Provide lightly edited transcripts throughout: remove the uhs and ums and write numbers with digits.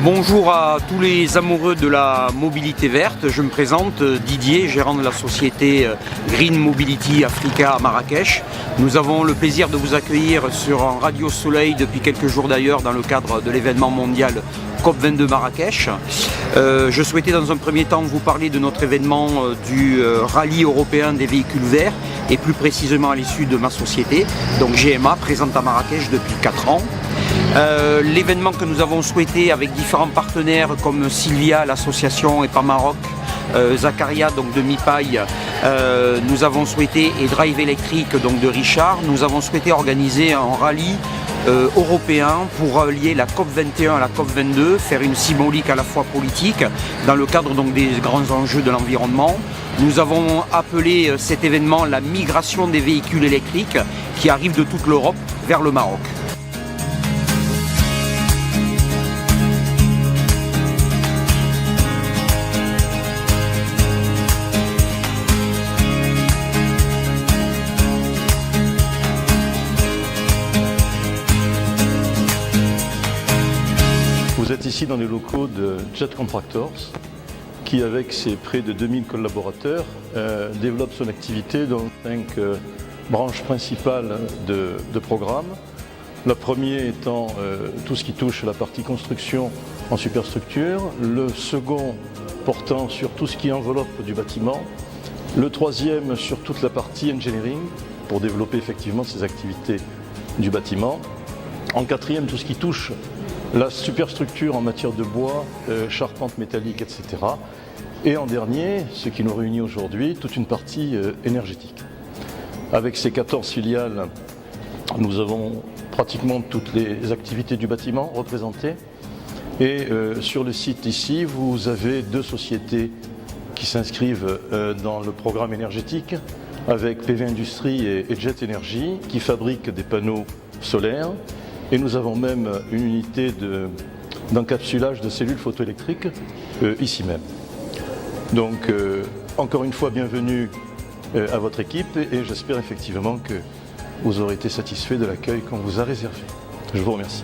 Bonjour à tous les amoureux de la mobilité verte. Je me présente, Didier, gérant de la société Green Mobility Africa à Marrakech. Nous avons le plaisir de vous accueillir sur un Radio Soleil depuis quelques jours d'ailleurs dans le cadre de l'événement mondial COP22 Marrakech. Je souhaitais dans un premier temps vous parler de notre événement du rallye européen des véhicules verts et plus précisément à l'issue de ma société, donc GMA, présente à Marrakech depuis 4 ans. L'événement que nous avons souhaité avec différents partenaires comme Sylvia, l'association EPA Maroc, Zakaria donc de Mipaille, nous avons souhaité, et Drive Electric donc de Richard, nous avons souhaité organiser un rallye européen pour relier la COP21 à la COP22, faire une symbolique à la fois politique dans le cadre donc des grands enjeux de l'environnement. Nous avons appelé cet événement la migration des véhicules électriques qui arrivent de toute l'Europe vers le Maroc. Vous êtes ici dans les locaux de Jet Contractors qui, avec ses près de 2000 collaborateurs, développe son activité dans 5 branches principales de programmes. La première étant tout ce qui touche la partie construction en superstructure, le second portant sur tout ce qui enveloppe du bâtiment, le troisième sur toute la partie engineering pour développer effectivement ces activités du bâtiment, en quatrième tout ce qui touche la superstructure en matière de bois, charpente métallique, etc. Et en dernier, ce qui nous réunit aujourd'hui, toute une partie énergétique. Avec ces 14 filiales, nous avons pratiquement toutes les activités du bâtiment représentées. Et sur le site ici, vous avez 2 sociétés qui s'inscrivent dans le programme énergétique, avec PV Industrie et Jet Energy, qui fabriquent des panneaux solaires. Et nous avons même une unité d'encapsulage de cellules photoélectriques ici même. Donc, encore une fois, bienvenue à votre équipe et j'espère effectivement que vous aurez été satisfait de l'accueil qu'on vous a réservé. Je vous remercie.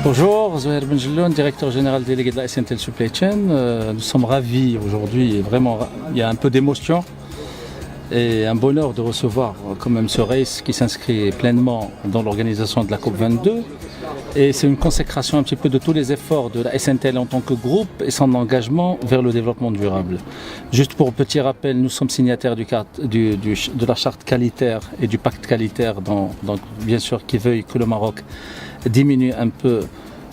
Bonjour, Zouhair Benjelloun, directeur général délégué de la SNTL Supply Chain. Nous sommes ravis aujourd'hui, et vraiment, il y a un peu d'émotion. Et un bonheur de recevoir quand même ce race qui s'inscrit pleinement dans l'organisation de la COP22. Et c'est une consécration un petit peu de tous les efforts de la SNTL en tant que groupe et son engagement vers le développement durable. Juste pour petit rappel, nous sommes signataires de la charte qualitaire et du pacte qualitaire, donc bien sûr qui veuille que le Maroc diminue un peu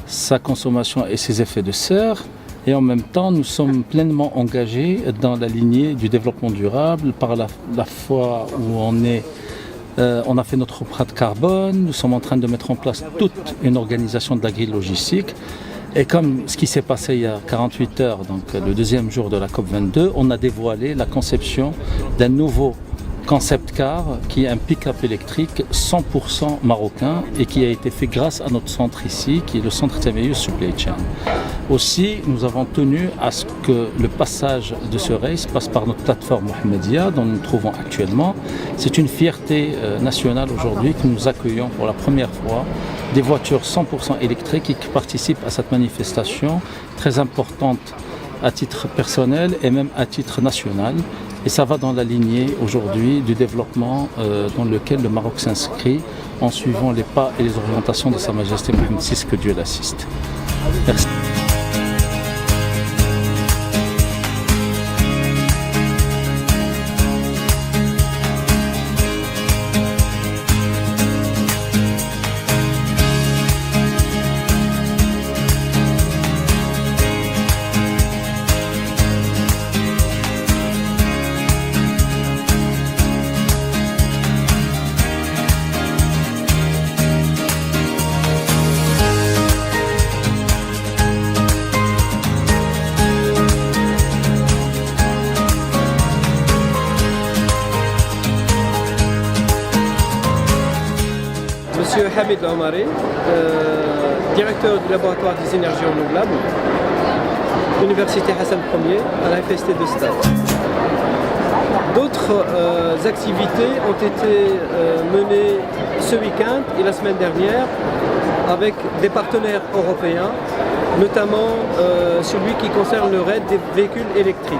sa consommation et ses effets de serre. Et en même temps, nous sommes pleinement engagés dans la lignée du développement durable par la fois où on a fait notre empreinte carbone, nous sommes en train de mettre en place toute une organisation de l'agri-logistique. Et comme ce qui s'est passé il y a 48 heures, donc le 2e jour de la COP22, on a dévoilé la conception d'un nouveau concept car qui est un pick-up électrique 100% marocain et qui a été fait grâce à notre centre ici, qui est le centre TMU Supply Chain. Aussi, nous avons tenu à ce que le passage de ce race passe par notre plateforme Mohamedia, dont nous nous trouvons actuellement. C'est une fierté nationale aujourd'hui que nous accueillons pour la première fois des voitures 100% électriques qui participent à cette manifestation très importante à titre personnel et même à titre national. Et ça va dans la lignée aujourd'hui du développement dans lequel le Maroc s'inscrit en suivant les pas et les orientations de Sa Majesté Mohamed VI, que Dieu l'assiste. Merci. Monsieur Hamid Omari, directeur du laboratoire des énergies renouvelables, Université Hassan Ier à la FST de Stade. D'autres activités ont été menées ce week-end et la semaine dernière avec des partenaires européens, notamment celui qui concerne le raid des véhicules électriques.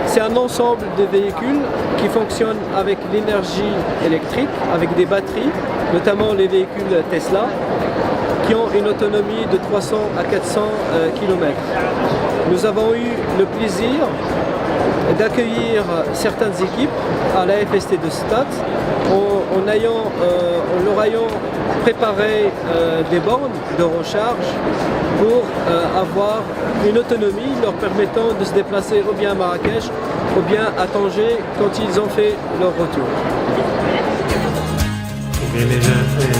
C'est un ensemble de véhicules qui fonctionnent avec l'énergie électrique, avec des batteries, notamment les véhicules Tesla, qui ont une autonomie de 300 à 400 km. Nous avons eu le plaisir d'accueillir certaines équipes à la FST de Stade en leur ayant préparé des bornes de recharge pour avoir une autonomie leur permettant de se déplacer ou bien à Marrakech ou bien à Tanger quand ils ont fait leur retour. Green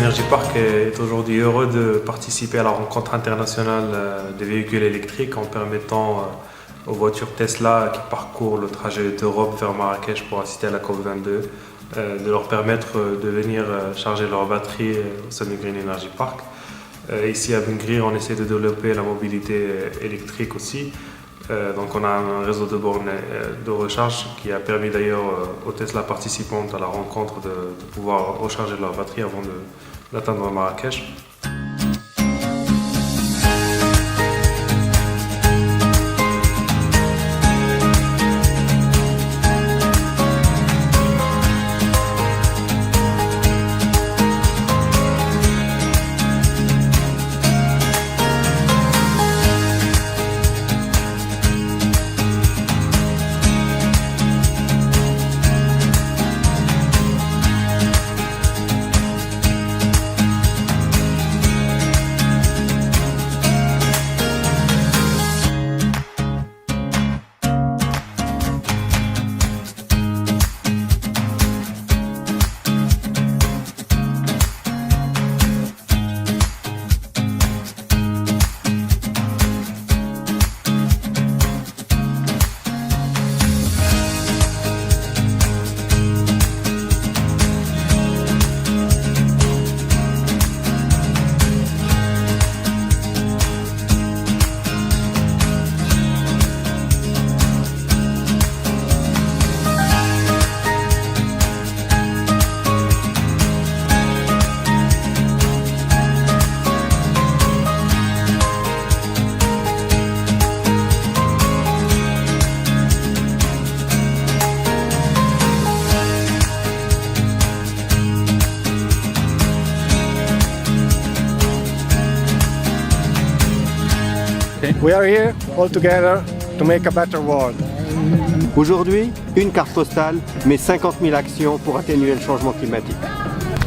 Energy Park est aujourd'hui heureux de participer à la rencontre internationale des véhicules électriques en permettant aux voitures Tesla qui parcourent le trajet d'Europe vers Marrakech pour assister à la COP22 de leur permettre de venir charger leur batterie au sein du Green Energy Park. Ici à Bungrir, on essaie de développer la mobilité électrique aussi. Donc on a un réseau de bornes de recharge qui a permis d'ailleurs aux Tesla participantes à la rencontre de pouvoir recharger leur batterie avant d'atteindre Marrakech. We are here all together to make a better world. Aujourd'hui, une carte postale, mais 50 000 actions pour atténuer le changement climatique.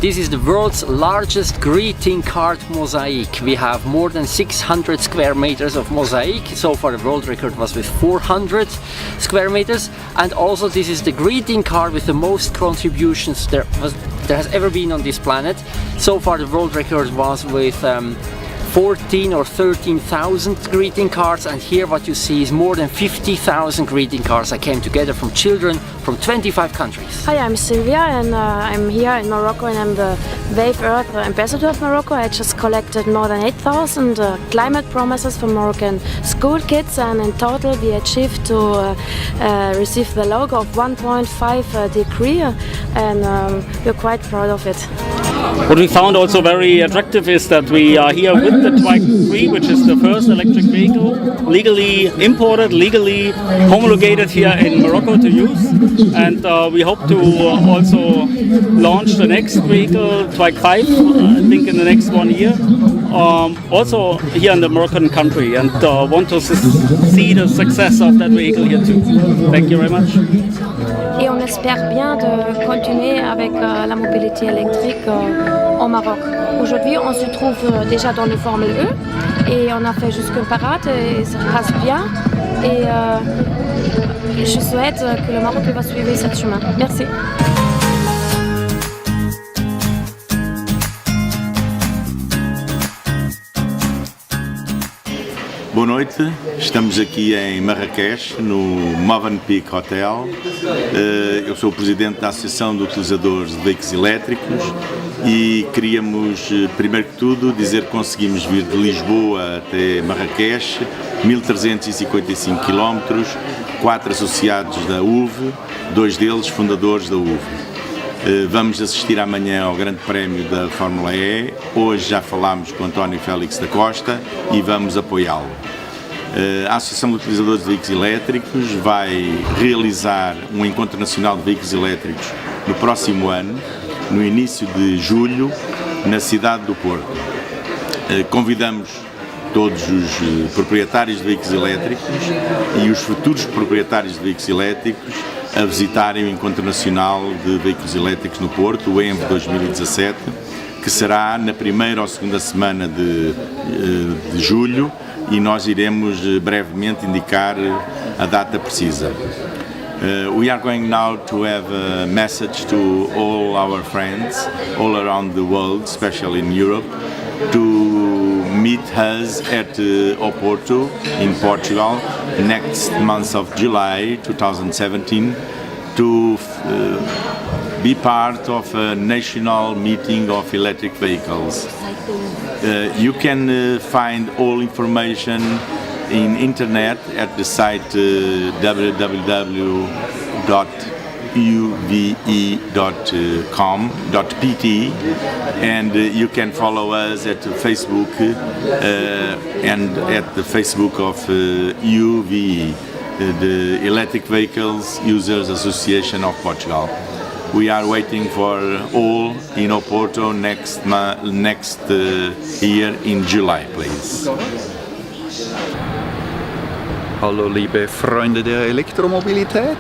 This is the world's largest greeting card mosaic. We have more than 600 square meters of mosaic. So far the world record was with 400 square meters. And also this is the greeting card with the most contributions there has ever been on this planet. So far the world record was with 14 or 13,000 greeting cards, and here what you see is more than 50,000 greeting cards that came together from children from 25 countries. Hi, I'm Sylvia and I'm here in Morocco and I'm the Wave Earth ambassador of Morocco. I just collected more than 8,000 climate promises from Moroccan school kids, and in total we achieved to receive the logo of 1.5 degree, and we're quite proud of it. What we found also very attractive is that we are here with the Twike 3, which is the first electric vehicle legally imported, legally homologated here in Morocco to use. And we hope to also launch the next vehicle, Twike 5, I think in the next 1 year. Also here in the Moroccan country, and want to see the success of that vehicle here too. Thank you very much. Et on espère bien de continuer avec la mobilité électrique au Maroc. Aujourd'hui, on se trouve déjà dans le Formule E et on a fait jusqu'une parade et ça passe bien. Et je souhaite que le Maroc va suivre ce chemin. Merci. Boa noite, estamos aqui em Marrakech, no Movenpick Hotel. Eu sou o presidente da Associação de Utilizadores de Veículos Elétricos e queríamos, primeiro que tudo, dizer que conseguimos vir de Lisboa até Marrakech, 1355 km, 4 associados da UV, 2 deles fundadores da UV. Vamos assistir amanhã ao Grande Prémio da Fórmula E. Hoje já falámos com António Félix da Costa e vamos apoiá-lo. A Associação de Utilizadores de Veículos Elétricos vai realizar um Encontro Nacional de Veículos Elétricos no próximo ano, no início de julho, na cidade do Porto. Convidamos todos os proprietários de veículos elétricos e os futuros proprietários de veículos elétricos a visitarem o Encontro Nacional de Veículos Elétricos no Porto, o ENV 2017, que será na primeira ou segunda semana de julho, e nós iremos brevemente indicar a data precisa. We are going now to have a message to all our friends all around the world, especially in Europe, to meet us at Oporto in Portugal next month of July 2017 to be part of a national meeting of electric vehicles. You can find all information in internet at the site www.uve.com.pt, and you can follow us at Facebook and at the Facebook of UVE, the Electric Vehicles Users Association of Portugal. We are waiting for all in Oporto next year in July, please. Hallo liebe Freunde der Elektromobilität,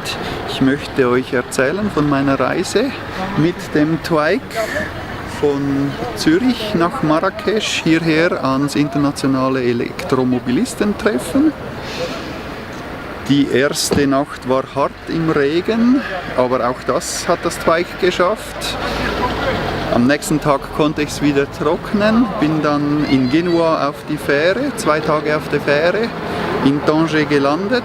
ich möchte euch erzählen von meiner Reise mit dem Twike von Zürich nach Marrakesch hierher ans internationale Elektromobilistentreffen. Die erste Nacht war hart im Regen, aber auch das hat das Twike geschafft. Am nächsten Tag konnte ich es wieder trocknen, bin dann in Genua auf die Fähre, 2 Tage auf der Fähre, in Tanger gelandet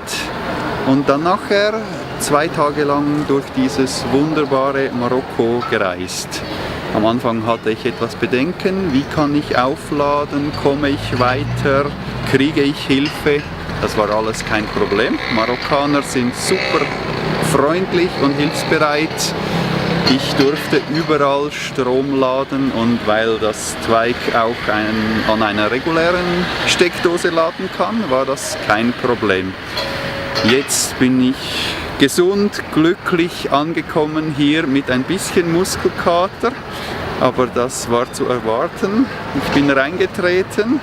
und dann nachher 2 Tage lang durch dieses wunderbare Marokko gereist. Am Anfang hatte ich etwas Bedenken, wie kann ich aufladen, komme ich weiter, kriege ich Hilfe? Das war alles kein Problem. Marokkaner sind super freundlich und hilfsbereit. Ich durfte überall Strom laden und weil das Twike auch an einer regulären Steckdose laden kann, war das kein Problem. Jetzt bin ich gesund, glücklich angekommen hier mit ein bisschen Muskelkater, aber das war zu erwarten. Ich bin reingetreten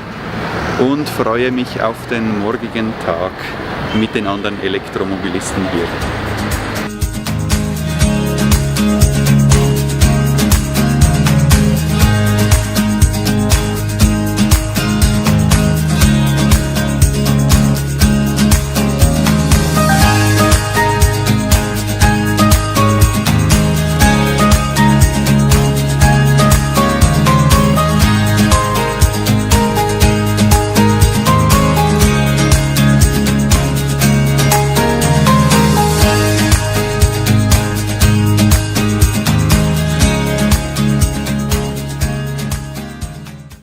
und freue mich auf den morgigen Tag mit den anderen Elektromobilisten hier.